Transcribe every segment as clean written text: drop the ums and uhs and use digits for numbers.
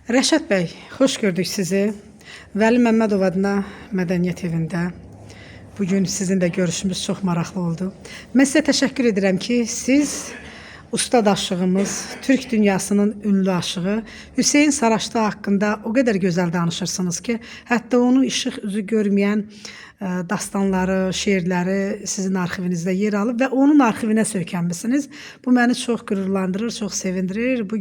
Rəşad bəy, xoş gördük sizi. Vəli Məmmədov adına Mədəniyyət evində. Bugün sizinlə görüşümüz çox maraqlı oldu. Mən sizə təşəkkür edirəm ki, siz ustad aşığımız, Türk dünyasının ünlü aşığı Hüseyn Saraçlı haqqında o qədər gözəl danışırsınız ki, hətta onun işıq üzü görməyən dastanları, şeirləri sizin arxivinizdə yer alıb və onun arxivinə söykənmisiniz. Bu məni çox qürurlandırır, çox sevindirir. Bu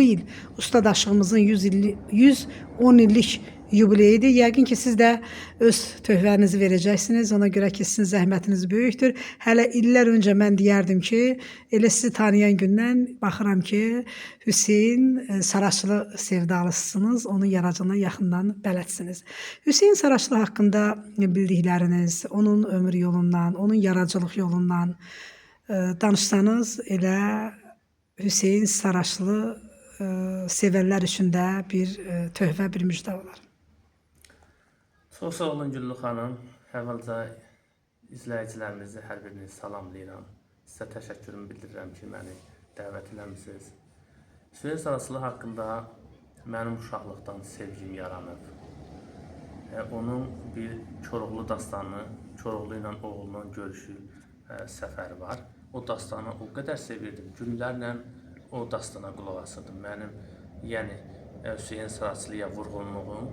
il ustad aşığımızın 110 illik yubileyidir. Yəqin ki, siz də öz töhfənizi verəcəksiniz. Ona görə ki, sizin zəhmətiniz böyükdür. Hələ illər öncə mən deyərdim ki, elə sizi tanıyan gündən baxıram ki, Hüseyn Saraçlı sevdalısınız. Onun yaradıcılığına yaxından bələdsiniz. Hüseyn Saraçlı haqqında bildikləriniz, onun ömür yolundan, onun yaradıcılıq yolundan danışsanız, elə Hüseyn Saraçlı sevənlər üçün də bir töhfə, bir müjdə olar. Çox sağ olun Güllü xanım. Əvvəlcə izləyicilərimizi hər birini salamlayıram. Sizə təşəkkürümü bildirirəm ki, məni dəvət eləmisiniz. Hüseyn Saraçlı haqqında mənim uşaqlıqdan sevgim yaranıb. Onun bir Koroğlu dastanı, Koroğlu ilə oğlunun görüşü səfəri var. O dastanı o qədər sevirdim. Günlərlə o dastana qulaq asırdım. Mənim, yəni Hüseyn Saraçlıya vurğunluğum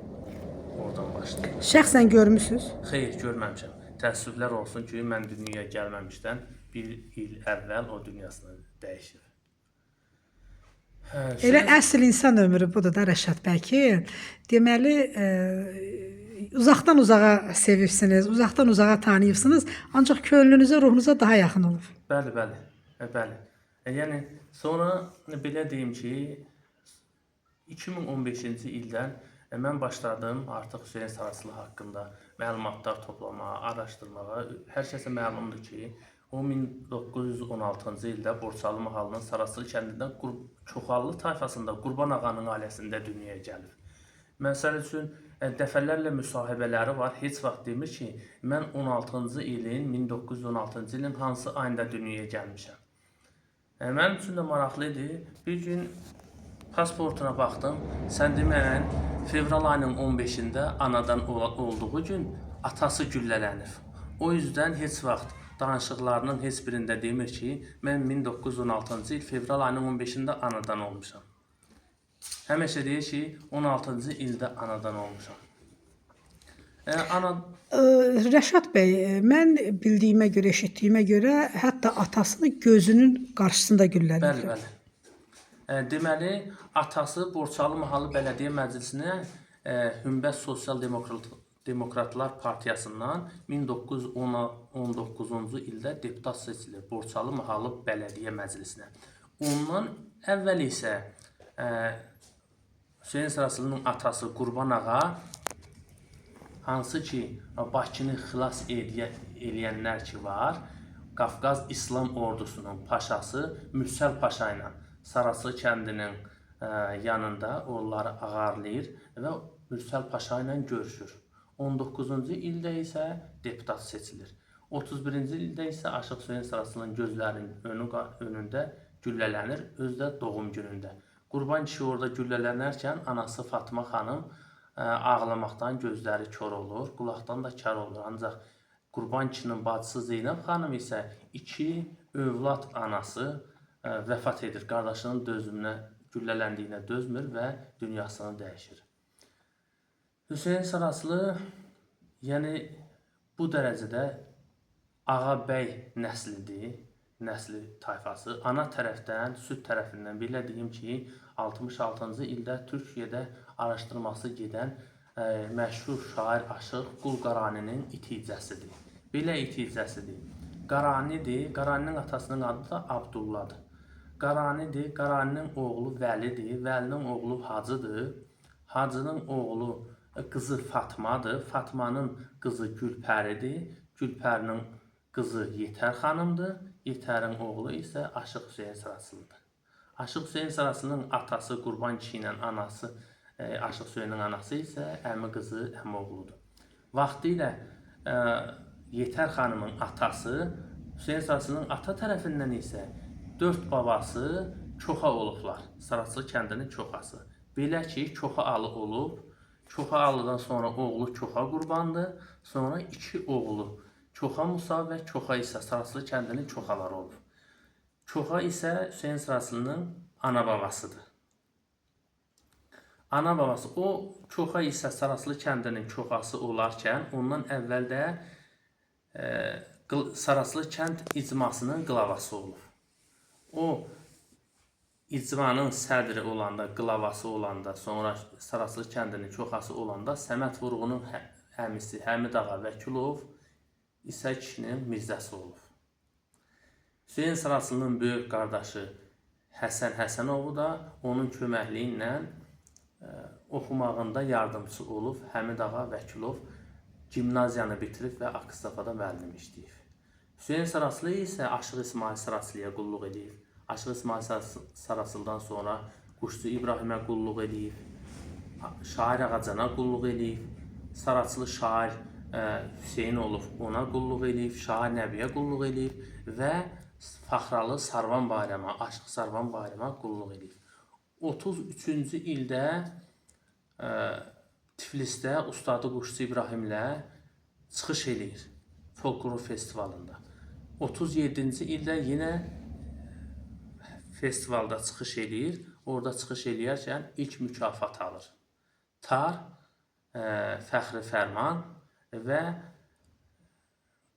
oradan başlayır. Şəxsən görmüsünüz? Xeyr, görməmişəm. Təəssüflər olsun ki, mən dünyaya gəlməmişdən bir il əvvəl o dünyasını dəyişir. Elə əsl insan ömrü budur da Rəşad bəy ki, deməli uzaqdan uzağa sevirsiniz, uzaqdan uzağa tanıyırsınız, ancaq könlünüzə, ruhunuza daha yaxın olur. Bəli. Yəni sonra belə deyim ki, 2015-ci ildən mən başladım artıq Hüseyn Saraçlı haqqında məlumatlar toplamağa, araşdırmağa. Hər kəsə məlumdur ki, o 1916-cı ildə Borçalı mahalının Saraçlı kəndindən Çoxallı tayfasında Qurban ağanın ailəsində dünyaya gəlir. Məsəl üçün, dəfələrlə müsahibələri var. Heç vaxt demir ki, mən 1916-cı ilin hansı ayında dünyaya gəlmişəm. Mənim üçün də maraqlı idi. Bir gün pasportuna baxdım. Sən deməyən, fevral ayının 15-də anadan olduğu gün atası güllələnir. O yüzden heç vaxt danışıqlarının heç birində demir ki, mən 1916-cı il fevral ayının 15-də anadan olmuşam. Həmişə deyir ki, 16-cı ildə anadan olmuşam. Rəşad bəy, mən bildiyimə görə, eşitdiyimə görə, hətta atasını gözünün qarşısında güllələnir. Bəli. Deməli, atası Borçalı Mahalı Bələdiyyə Məclisinə Hümbəs Sosial Demokratlar Partiyasından 1919-cu ildə deputat seçilir Borçalı Mahalı Bələdiyyə Məclisinə. Ondan əvvəl isə Hüseyn Saraçlının atası Qurban ağa, hansı ki Bakını xilas eləyənlər ki var, Qafqaz İslam ordusunun paşası Mürsəl Paşa ilə Saraçlı kəndinin yanında onları ağarlayır və Mürsəl Paşa ilə görüşür. 19-cu ildə isə deputat seçilir. 31-ci ildə isə Aşıq Hüseyn Saraçlının gözlərinin önündə güllələnir, özü də doğum günündə. Qurban kişi orada güllələnərkən anası Fatma xanım ağlamaqdan gözləri kör olur, qulaqdan da kar olur. Ancaq Qurban kişinin bacısı Zeynəb xanım isə 2 övlad anası vəfat edir. Qardaşının güllələndiyinə dözmür və dünyasını dəyişir. Hüseyn Saraçlı, yəni bu dərəcədə ağa bəy nəslidir, nəsli tayfası. Ana tərəfdən, süd tərəfindən belə deyim ki, 66-cı ildə Türkiyədə araşdırması gedən məşhur şair aşıq Qul Qaraninin iticəsidir. Belə iticəsidir. Qaranidir, Qaraninin atasının adı da Abdullahdır. Qaranidir, Qaraninin oğlu Vəlidir, Vəlinin oğlu Hacıdır, Hacının oğlu qızı Fatmadır, Fatmanın qızı Gülpəridir, Gülpərinin qızı Yetər xanımdır, Yetərin oğlu isə Aşıq Hüseyn Saraçlıdır. Aşıq Hüseyn Saraçlının atası Qurban kişi ilə anası, Aşıq Hüseynin anası isə əmi qızı, əmi oğludur. Vaxtilə Yetər xanımın atası, Hüseyn Saraçlının ata tərəfindən isə 4 babası çoxa olublar. Saraçlı kəndinin çoxası. Belə ki, çoxa alı olub. Çoxa alıdan sonra oğlu çoxa qurbandır. Sonra iki oğlu Çoxa Musa və Çoxa isə Saraçlı kəndinin çoxaları olub. Çoxa isə Hüseyn Saraçlının ana babasıdır. Ana babası o Çoxa isə Saraçlı kəndinin çoxası olarkən ondan əvvəl də Saraçlı kənd icmasının qılavası olub. O icmanın sədri olanda, qılavası olanda, sonra Saraçlı kəndinin çoxası olanda Səməd Vurğunun əmisi Həmid Ağa Vəkilov İsa kişinin mirzəsi olub. Hüseyn Saraçlının böyük qardaşı Həsən Həsənovu da onun köməkliyi ilə oxumağında yardımcı olub. Həmid Ağa Vəkilov gimnaziyanı bitirib və Akstafada müəllim işləyib. Hüseyn Saraçlı isə Aşıq İsmail Saraçlıya qulluq edib. Aşıq İsmail Saraçlıdan sonra Quşçu İbrahimə qulluq edib. Şair Ağacana qulluq edib. Saraçlı şair Hüseyn olub, ona qulluq edib. Şair Nəbiyə qulluq edib və Faxralı Sarvan Bayrama, Aşıq Sarvan Bayrama qulluq edib. 33-cü ildə Tiflisdə Ustadı Quşçu İbrahimlə çıxış edir folklor festivalında. 37-ci ildə yenə festivalda çıxış edir. Orada çıxış edərkən ilk mükafat alır. Tar, Fəxri Fərman və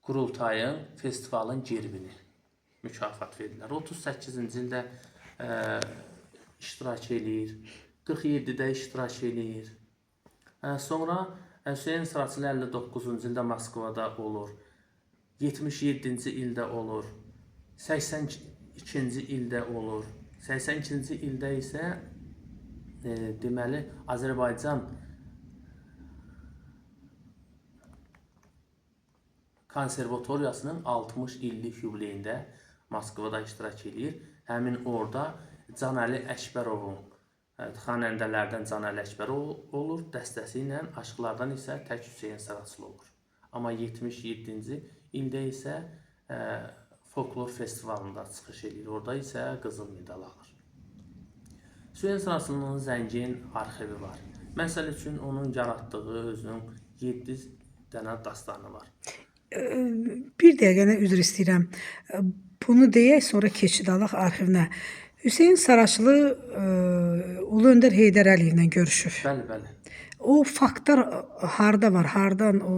Qurultayın festivalın gerbini mükafat verirlər. 38-ci ildə iştirak edir. 47-də iştirak edir. Sonra Hüseyn Saraçlı 59-cu ildə Moskvada olur. 77-ci ildə olur. 82-ci ildə olur. 82-ci ildə isə deməli Azərbaycan konservatoriyasının 60 illik yubileyində Moskvada iştirak edir. Həmin orada Canəli Əkbərovun xanəndələrdən Canəli Əkbərov olur, dəstəsi ilə, aşıqlardan isə tək Hüseyn Saraçlı olur. Amma 77-ci ildə isə folklor festivalında çıxış edir. Orada isə qızıl medal alır. Hüseyn Saraçlının zəngin arxivi var. Məsəl üçün onun yaratdığı özünün 7 dənə dastanı var. Bir dəqiqə üzr istəyirəm. Bunu deyək, sonra keçid alaq arxivinə. Hüseyn Saraçlı Ulu Öndər Heydər Əliyevlə görüşüb. Bəli, bəli. O faktlar harda var? Hardan o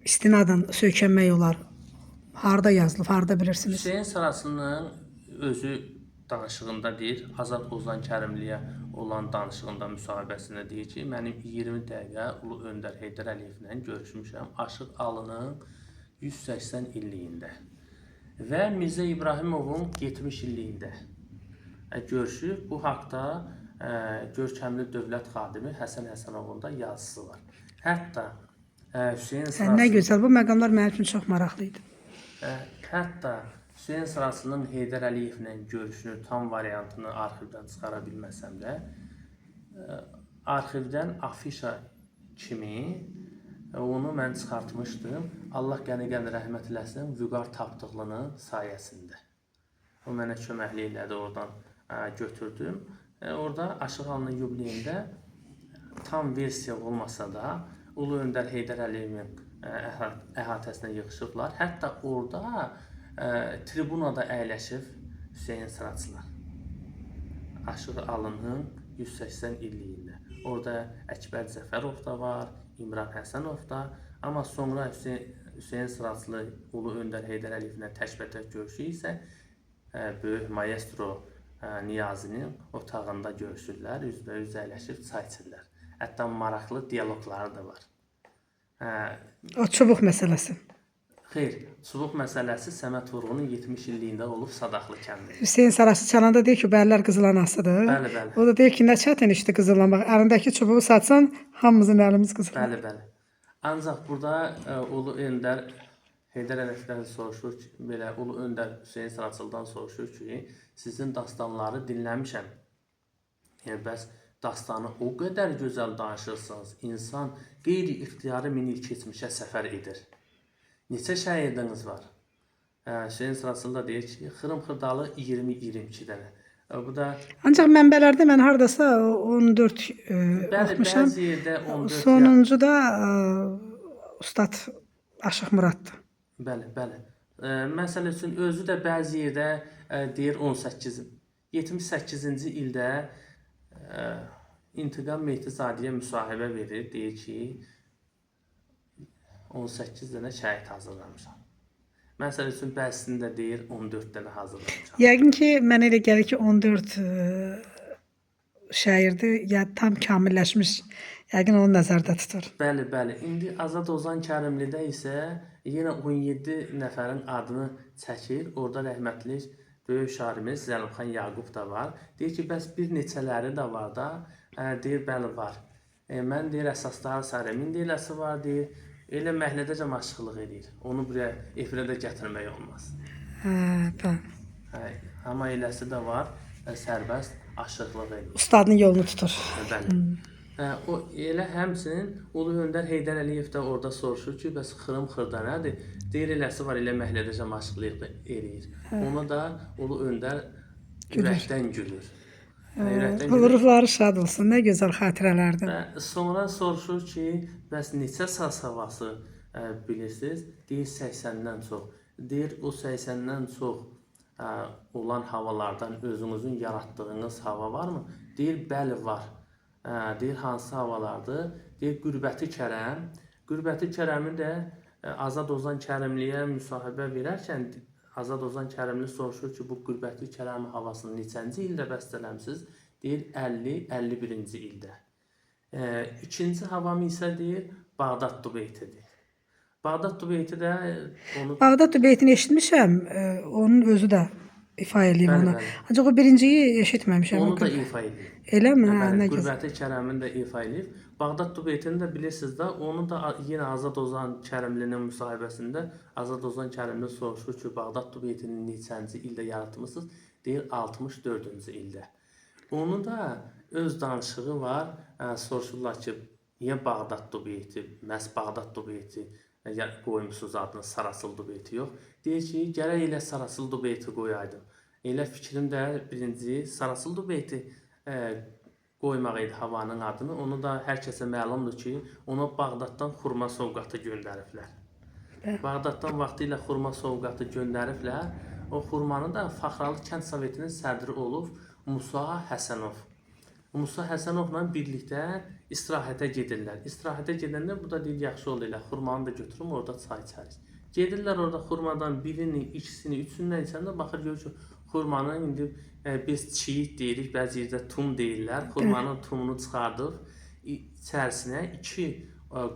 istinadan söykənmək olar? Harda yazılıb? Harda bilirsiniz? Hüseyn Saraçlının özü danışığında deyir, Azad Ozan Kərimliyə olan danışığında, müsahibəsində deyir ki, mənim 20 dəqiqə Ulu Öndər Heydər Əliyevlə görüşmüşəm Aşıq Alının 180 illiyində və Mirzə İbrahimovun 70 illiyində görüşüb. Bu haqda görkəmli dövlət xadimi Həsən Həsənovun da yazısı var. Hətta Hüseyn Saraçlı... Nə gözəl, bu məqamlar mənim üçün çox maraqlı idi. Hətta Hüseyn Saraçlının Heydər Əliyevlə görüşünü tam variantını arxivdən çıxara bilməsəm də, arxivdən afişa kimi onu mən çıxartmışdım. Allah qəni-qəni rəhmət eləsin, Vüqar Tapdıqlının sayəsində. O mənə köməklik elədi, oradan götürdüm. Orada Aşıq Alının yubileyində tam versiya olmasa da Ulu Öndər Heydər Əliyevin əhatəsinə yığışıblar. Hətta orada tribunada əyləşib Hüseyn Saraçlı. Aşıq Alının 180 illiyində. Orada Əkbər Cəfərov da var, İmran Həsənov da. Amma sonra Hüseyn Saraçlı Ulu Öndər Heydər Əliyevlə təkbətək görüşü isə böyük maestro Niyazinin otağında görüşürlər, üzbəüz əyləşib çay içirlər. Hətta maraqlı diyaloqları da var. O çubuq məsələsi. Xeyr, çubuq məsələsi Səməd Vurğunun 70 illiyində olub Sadaqlı kəndi. Hüseyn Saraçlı çalanda deyir ki, bərlər qızıl anasıdır. Bəli, bəli. O da deyir ki, nə çətin işdir qızıllamaq. Əlindəki çubuğu satsan, hamımızın əlimiz qızıllar. Bəli, bəli. Ancaq burada Ulu Öndər Heydər Əliyevdən soruşur ki, belə Ulu Öndər Hüseyn Saraçlıdan soruşur ki, sizin dastanları dinləmişəm. Yəni, bəs dastanı o qədər gözəl danışırsınız, insan qeyri-ixtiyari min il keçmişə səfər edir. Neçə şagirdiniz var? Şeyin sırasında deyir ki, xırım-xırdalı 20-22 dənə. Bu da Ancaq mənbələrdə mən hardasa 14 bəli, oxumuşam. bəzi yerdə 14 Sonuncu da Ustad Aşıq Muraddır. Bəli, bəli. Məsəl üçün özü də bəzi yerdə deyir 18. 78-ci ildə İntiqam Mehtizadəyə müsahibə verir, deyir ki 18 dənə şəhid hazırlamışam. Məsəl üçün bəzisində deyir 14 dənə hazırlamışam. Yəqin ki, mənə elə gəlir ki 14 şairdir, ya tam kamilləşmiş. Yəqin onu nəzərdə tutur. Bəli, bəli. İndi Azad Ozan Kərimlidə isə yenə 17 nəfərin adını çəkir. Orada rəhmətli böyük şairimiz Zəlimxan Yaqub da var. Deyir ki, bəs bir neçələri də var da. Deyir, bəli var. Mən deyir, əsasları Sarəmin deyiləsi var, deyir. Elə məhlədəcə aşıqlıq edir. Onu buraya efirə də gətirmək olmaz. Bəli. Amma eləsi də var, sərbəst aşıqlıq edir. Ustadın yolunu tutur. Bəli. O elə həmçinin Ulu Öndər Heydər Əliyev də orada soruşur ki, bəs xırım-xırda nədir? Deyir, eləsi var, elə məhlədəcə aşıqlıq edir. Ona da Ulu Öndər ürəkdən gülür. Ruhları şad olsun, nə gözəl xatirələrdir. Və sonra soruşur ki, bəs neçə saz havası bilirsiniz? Deyir, 80-dən çox. Deyir, o 80-dən çox olan havalardan özünüzün yaratdığınız hava varmı? Deyir, bəli, var. Deyir, hansı havalardır? Deyir, Qürbəti Kərəm. Qürbəti Kərəmi də Azad Ozan Kərimliyə müsahibə verərkən Azad Ozan Kərimli soruşur ki, bu Qürbəti Kərəm havasını neçənci ildə bəstələmsiz? Deyir, 50-51-ci ildə. İkinci havam isə deyir, Bağdad Dubeytidir. Bağdad Dubeyti də onu... Bağdad Dubeytini eşitmişəm, onun özü də ifa eləyib onu. Ancaq o birinciyi eşitməmişəm. Onu da ifa eləyib. Eləmi? Bəli, Qürbəti Kərəmin də ifa eləyib. Bağdad Dubeйтini də bilirsiniz də, onu da yenə Azad Ozan Kərimlinin müsahibəsində Azad Ozan Kərimli soruşur ki, Bağdad Dubeйтini neçənci ildə yaratmısınız? Deyir, 64-cü ildə. Onun da öz danışığı var. Soruşurlar ki, niyə Bağdad Dubeyti, məhz Bağdad Dubeyti qoymuşsunuz adını, Sarasıl Dubeyti yox. Deyir ki, gərək elə Sarasıl Dubeyti qoyaydım. Elə fikrim də birinci Sarasıl Dubeyti qoymaq idi havanın adını. Onu da hər kəsə məlumdur ki, ona Bağdaddan xurma sovqatı göndəriblər. Bağdaddan vaxtilə xurma sovqatı göndəriblər. O xurmanı da Faxralı Kənd Sovetinin sədri olub Musa Həsənov. Musa Həsənovla birlikdə istirahətə gedirlər. İstirahətə gedəndə bu da deyir, yaxşı oldu elə, xurmanı da götürüm, orada çay içərik. Gedirlər orada xurmadan birini, ikisini, üçündən içəndə baxır, görür ki, xurmanın indi biz çiğit deyirik, bəzi yerdə tum deyirlər. Xurmanın tumunu çıxardıb, içərisinə 2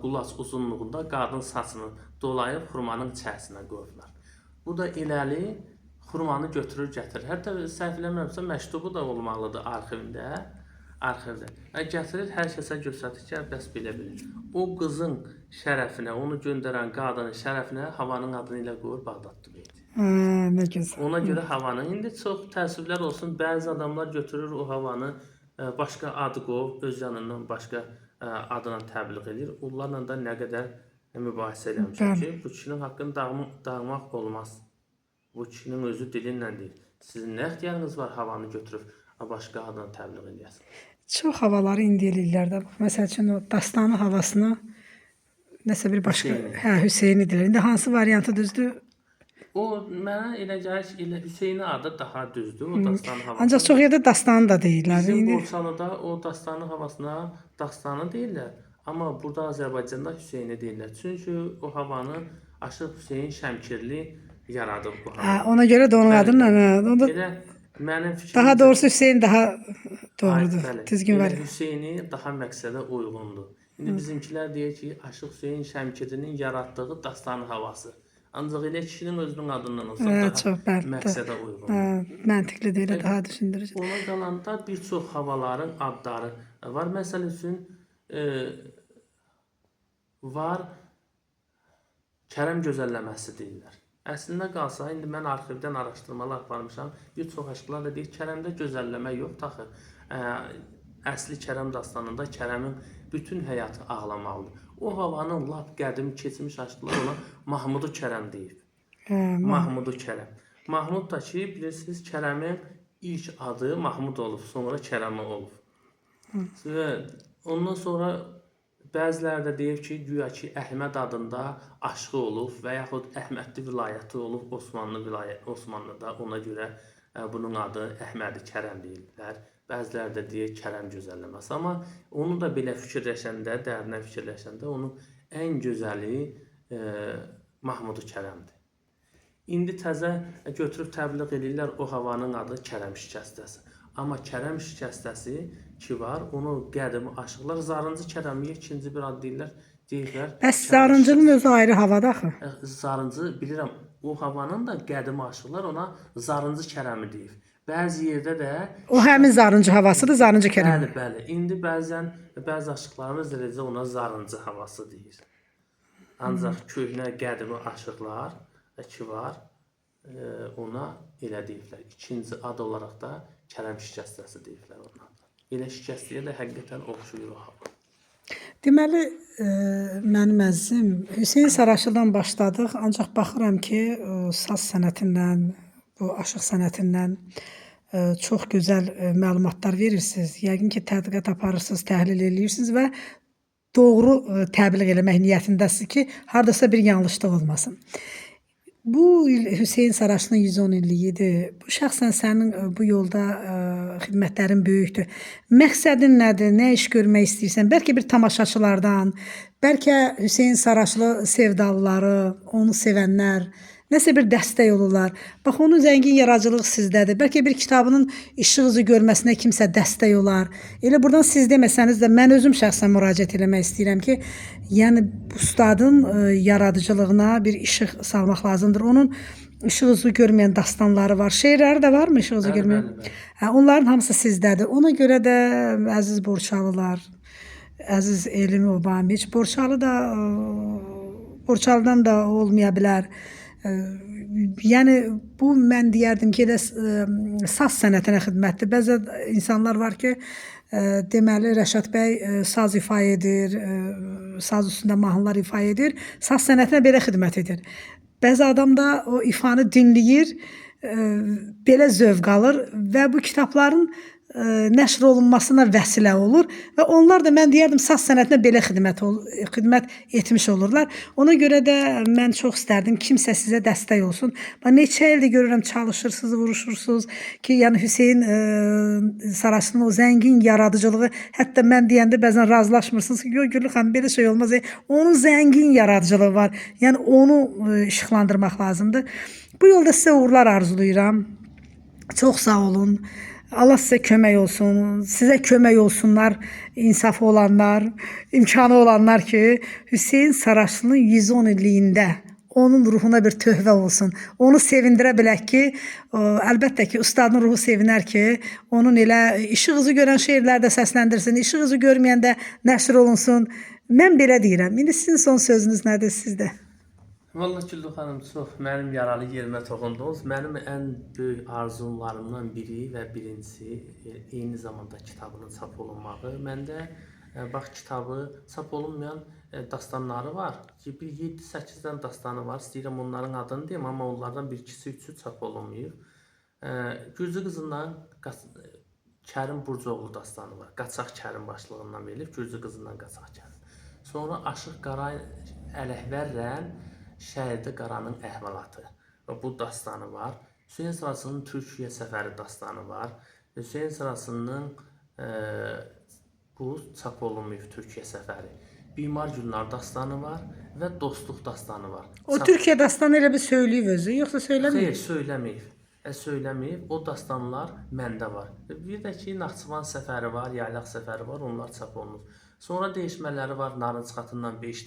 qulaç uzunluğunda qadın saçını dolayıb xurmanın içərisinə qoyurlar. Bu da eləli xurmanı götürür, gətirir. Hətta səhv eləmirəmsə, məktubu da olmalıdır arxivində. Gətirir, hər kəsə göstərir ki, bəs bilə bilir. O qızın şərəfinə, onu göndərən qadının şərəfinə havanın adını ilə qoyur Bağdad Dubeyti. Nə gözəl. Ona görə havanın, indi çox təəssüflər olsun, bəzi adamlar götürür o havanı, başqa adı qoyub, öz yanından başqa adına təbliğ edir. Onlarla da nə qədər mübahisə eləmişəm ki, bu kişinin haqqını dağmaq olmaz. Bu kişinin özü dilinlə deyir. Sizin nə ixtiyarınız var havanı götürüb başqa adına təbliğ edəsiniz? Çox havaları indi eləyirlər də. Məsəl üçün o dastanı havasını nəsə bir başqa, Hüseyni deyirlər. İndi hansı variantı düzdür? O mənə elə gəlir ki, Hüseyni adı daha düzdür, o dastanı havası. Ancaq çox yerdə dastanı da deyirlər. Bizim Borçalıda o dastanı havasına dastanı deyirlər. Amma burada Azərbaycanda Hüseyni deyirlər. Çünki o havanı Aşıq Hüseyn Şəmkirli yaradıb bu havanı. Ona görə də onun adını elə mənim fikrim. Daha doğrusu Hüseyn daha doğrudur. Düzgün var. Hüseyni daha məqsədə uyğundur. İndi bizimkilər deyir ki, Aşıq Hüseyn Şəmkirlinin yaratdığı dastanı havası. Ancaq elə kişinin özünün adından olsa daha məqsədə uyğundur. Məntiqli deyil, daha düşündürücü. Ona qalanda bir çox havaların adları var. Məsəl üçün var Kərəm gözəlləməsi deyirlər. Əslində qalsa, indi mən arxivdən araşdırmalar aparmışam. Bir çox aşıqlar da deyir, Kərəmdə gözəlləmə yox, taxı. Əsli Kərəm dastanında Kərəmin bütün həyatı ağlamalıdır. O havanın lap qədim keçmiş aşıqlar olan Mahmudu Kərəm deyib. Mahmudu Kərəm. Mahmud da ki, bilirsiniz, Kərəmin ilk adı Mahmud olub, sonra Kərəmi olub. Və ondan sonra bəziləri də deyir ki, güya ki, Əhməd adında aşığı olub və yaxud Əhmədli vilayəti olub Osmanlıda. Ona görə bunun adı Əhmədi Kərəm deyirlər. Bəziləri də deyir Kərəm gözəlləməsi. Amma onu da belə fikirləşəndə, dərinə fikirləşəndə onun ən gözəli Mahmudu Kərəmdir. İndi təzə götürüb təbliğ edirlər, o havanın adı Kərəm şikəstəsi. Amma Kərəm şikəstəsi ki var, onu qədimi aşıqlar Zarıncı Kərəmiyə ikinci bir ad deyirlər. Bəs Zarıncının özü ayrı havada axı. Zarıncı, bilirəm, o havanın da qədimi aşıqlar ona Zarıncı Kərəmi deyir. Bəzi yerdə də... O həmin Zarıncı havasıdır, Zarıncı Kərəm. Bəli. İndi bəzi aşıqlarımız eləcə ona Zarıncı havası deyir. Ancaq köhnə qədimi aşıqlar ki var, ona elə deyirlər. İkinci ad olaraq da Kərəm şikəstəsi deyirlər ona. Elə şikəstəyə də həqiqətən oxşuyur o hava. Deməli, mənim əzizim, Hüseyn Saraçlıdan başladıq. Ancaq baxıram ki, saz sənətindən, bu aşıq sənətindən çox gözəl məlumatlar verirsiniz. Yəqin ki, tədqiqat aparırsınız, təhlil edirsiniz və doğru təbliğ eləmək niyyətindəsiniz ki, hardasa bir yanlışlıq olmasın. Bu il Hüseyn Saraçlının 110 illiyidir. Bu şəxsən sənin bu yolda xidmətlərin böyükdür. Məqsədin nədir? Nə iş görmək istəyirsən? Bəlkə bir tamaşaçılardan, bəlkə Hüseyn Saraçlı sevdalıları, onu sevənlər, nəsə bir dəstək olurlar. Bax, onun zəngin yaradıcılığı sizdədir. Bəlkə bir kitabının işıq üzü görməsinə kimsə dəstək olar. Elə buradan siz deməsəniz də mən özüm şəxsən müraciət eləmək istəyirəm ki, yəni ustadın yaradıcılığına bir işıq salmaq lazımdır. Onun işıq üzü görməyən dastanları var. Şeirləri də varmı işıq üzü görməyən? Onların hamısı sizdədir. Ona görə də əziz Borçalılar, əziz Elmi Obamiç, Borçalıdan da olmaya bilər. Yəni bu mən deyərdim ki, saz sənətinə xidmətdir. Bəzi insanlar var ki, deməli Rəşad bəy saz ifa edir, saz üstündə mahnılar ifa edir, saz sənətinə belə xidmət edir. Bəzi adam da o ifanı dinləyir, belə zövq alır və bu kitabların nəşr olunmasına vəsilə olur və onlar da mən deyərdim saz sənətinə belə xidmət etmiş olurlar. Ona görə də mən çox istərdim kimsə sizə dəstək olsun. Neçə ildir görürəm çalışırsınız, vuruşursunuz ki, yəni Hüseyn Saraçlının o zəngin yaradıcılığı, hətta mən deyəndə bəzən razılaşmırsınız ki, Gülü xanım belə şey olmaz. Onun zəngin yaradıcılığı var. Yəni onu işıqlandırmaq lazımdır. Bu yolda sizə uğurlar arzulayıram. Çox sağ olun. Allah sizə kömək olsun, sizə kömək olsunlar, insafı olanlar, imkanı olanlar ki, Hüseyn Saraçlının 110 illiyində onun ruhuna bir töhvə olsun. Onu sevindirə bilək ki, əlbəttə ki, ustadın ruhu sevinər ki, onun elə işıq üzü görən şeirlərdə səsləndirsin, işıq üzü görməyən də nəşr olunsun. Mən belə deyirəm. İndi sizin son sözünüz nədir sizdə? Vallahi Güldü xanım, çox mənim yaralı yerimə toxundunuz. Mənim ən böyük arzumlarımdan biri və birincisi eyni zamanda kitabının çap olunmağı. Məndə bax, kitabı çap olunmayan dastanları var. Bir 7-8-dən dastanı var. İstəyirəm onların adını deyim, amma onlardan bir ikisi, üçü çap olunmayıb. Gürcü qızından Kərim Burcoğlu dastanı var. Qaçaq Kərim başlığından verilib. Gürcü qızından Qaçaq Kərim. Sonra Aşıq Qaray Ələhvərlə Şəhərdə Qaranın əhvalatı. Bu dastanı var. Hüseyn Saraçlının Türkiyə səfəri dastanı var. Hüseyn Saraçlının bu çap olunmayıb Türkiyə səfəri. Bimar Gülnar dastanı var və Dostluq dastanı var. O Türkiyə dastanı elə bir söyləyib özü, yoxsa söyləməyib? Xeyr, söyləməyib. Söyləməyib. O dastanlar məndə var. Bir də ki, Naxçıvan səfəri var, Yaylaq səfəri var, onlar çap olunur. Sonra dəyişmələri var, Narınc xatından 5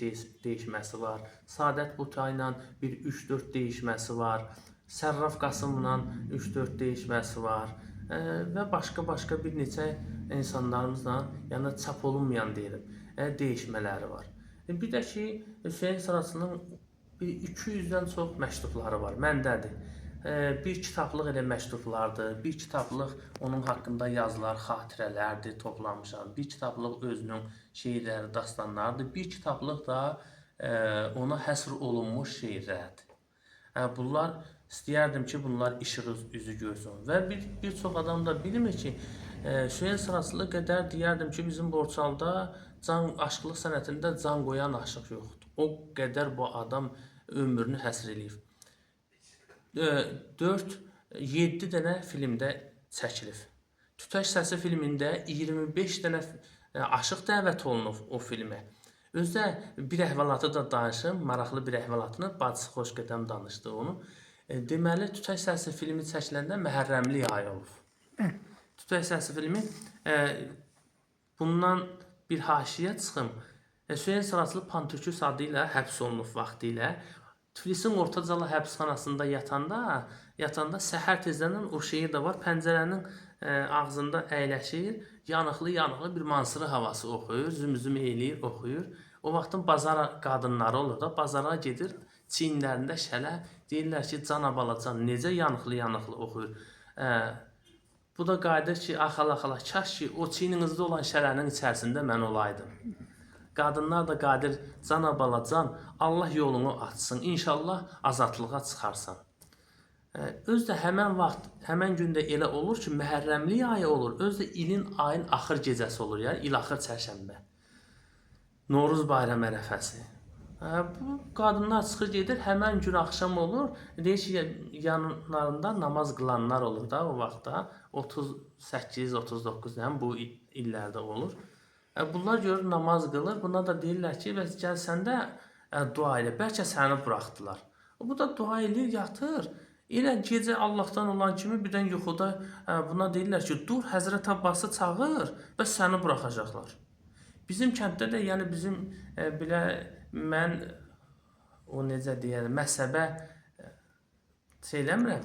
dəyişməsi var, Sadət Buta ilə bir 3-4 dəyişməsi var, Sərraf Qasımla 3-4 dəyişməsi var və başqa bir neçə insanlarımızla, yəni çap olunmayan deyirəm, dəyişmələri var. Bir də ki, Hüseyn Saraçlının 200-dən çox məktubları var, məndədir. Bir kitablıq elə məktublardır, bir kitablıq onun haqqında yazılar, xatirələrdir, toplamışam. Bir kitablıq özünün şeirləri, dastanlardır. Bir kitablıq da ona həsr olunmuş şeirlərdir. Bunlar istəyərdim ki, bunlar işığı üzü görsün. Və bir çox adam da bilmir ki, Hüseyn Sıraslı qədər deyərdim ki, bizim Borçalda aşıqlıq sənətində can qoyan aşıq yoxdur. O qədər bu adam ömrünü həsr eləyib. 4-7 dənə filmdə çəkilib. Tütək səsi filmində 25 dənə aşıq dəvət olunub o filmə. Özdə bir əhvalatı da danışım, maraqlı bir əhvalatını, bacısı Xoşqədəm danışdı onu. Deməli, Tütək səsi filmi çəkiləndə Məhərrəmlik ayı olub. Tütək səsi filmi, bundan bir haşiyə çıxım. Hüseyn Sıraslı Pantürküs adı ilə həbs olunub vaxtı ilə. Tiflisin Ortacalı həbsxanasında yatanda səhər tezdən o şeyi də var, pəncərənin ağzında əyləşir, yanıqlı bir mansırı havası oxuyur, zümzüm eləyir, oxuyur. O vaxtın bazar qadınları olur da, bazara gedir, çiyinlərində şələ, deyirlər ki, cana balacan, necə yanıqlı oxuyur. Bu da qayıdır ki, axala, kaş ki, o çiyninizdə olan şələnin içərisində mən olaydım. Qadınlar da qadir, cana balacan, Allah yolunu açsın, inşallah azadlığa çıxarsan. Özdə həmən vaxt, həmən gündə elə olur ki, Məhərrəmlik ayı olur. Özdə ayın axır gecəsi olur, yəni il axır çərşənbə. Novruz bayram ərəfəsi. Bu qadınlar çıxır gedir, həmən gün axşam olur. Deyir ki, yanlarında namaz qılanlar olur da o vaxtda. 38-39 bu illərdə olur. Bunlar görür namaz qılır. Buna da deyirlər ki, bəs gəl sən də dua elə. Bəlkə səni buraxdılar. Bu da dua edir, yatır. Elə gecə Allahdan olan kimi birdən yuxuda buna deyirlər ki, dur Həzrət Abbası çağır və səni buraxacaqlar. Bizim kənddə də, yəni bizim belə mən o necə deyər, məsəbə eləmirəm.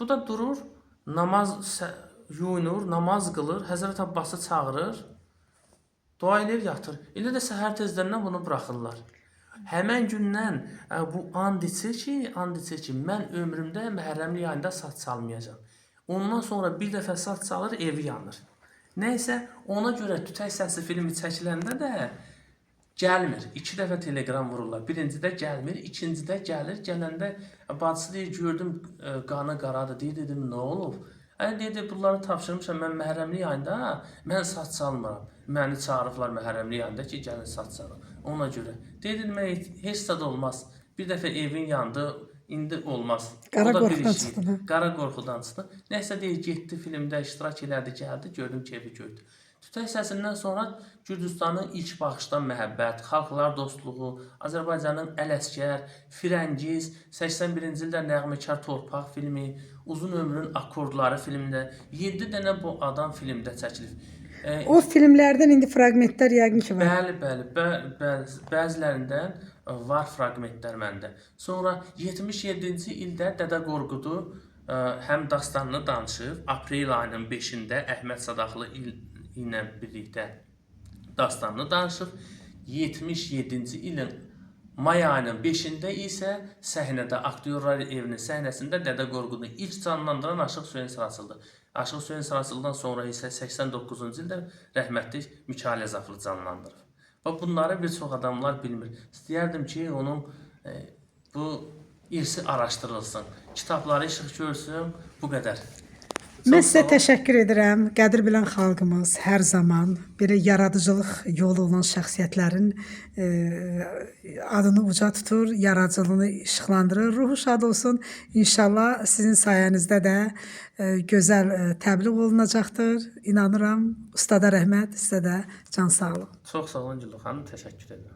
Bu da durur, namaz yuyunur, namaz qılır, Həzrət Abbası çağırır, dua edir, yatır. Elə də səhər tezdən bunu buraxırlar. Həmən gündən bu and içir ki, mən ömrümdə Məhərrəmlik ayında saç çalmayacağam. Ondan sonra bir dəfə saç çalır, evi yanır. Nəysə, ona görə Tütək səsi filmi çəkiləndə də gəlmir. 2 dəfə telegram vururlar. Birincidə gəlmir, ikincidə gəlir. Gələndə bacısı deyir, gördüm qanı qaradır. Dedim, nə olub? Dedi, bunları tapşırmışam, mən Məhərrəmlik ayında mən saç çalmıram. Məni çağırıblar Məhərrəmlik ayında ki, gəlin saç çalın. Ona görə. Dedim, heç sad olmaz. Bir dəfə evin yandı, indi olmaz. Qara qorxudan çıxdı. Qara qorxudan çıxdı. Nəysə deyir, getdi filmdə iştirak elədi, gəldi, gördüm keyfi gördü. Tütək səsindən sonra Gürcüstanın ilk baxışdan məhəbbət, xalqlar dostluğu, Azərbaycanın Ələsgər, Firəngiz, 81-ci ildə Nəğməkar Torpaq filmi, Uzun ömrün akordları filmində 7 dənə bu adam filmdə çəkilib. O filmlərdən indi fraqmentlər yəqin ki var. Bəli, bəzilərindən var fraqmentlər məndə. Sonra 77-ci ildə Dədə Qorqudu həm dastanını danışıb, aprel ayının 5-də Əhməd Sadaqlı ilə birlikdə dastanını danışıb. 77-ci ilin may ayının 5-də isə səhnədə, aktyorlar evinin səhnəsində Dədə Qorqudunu ilk canlandıran Aşıq Hüseyn Sıraslıdır. Aşıq Hüseyn Sıraslıdan sonra isə 89-cu ildə rəhmətli Mikail Əzaflı canlandırır. Və bunları bir çox adamlar bilmir. İstəyərdim ki, onun bu irsi araşdırılsın, kitabları işıq görsün, bu qədər. Mən sizə təşəkkür edirəm. Qədir bilən xalqımız hər zaman belə yaradıcılıq yolu olan şəxsiyyətlərin adını uca tutur, yaradıcılığını işıqlandırır. Ruhu şad olsun. İnşallah sizin sayənizdə də gözəl təbliğ olunacaqdır. İnanıram. Ustada rəhmət, sizə də can sağlıq. Çox sağ olun Gülü xanım, təşəkkür edirəm.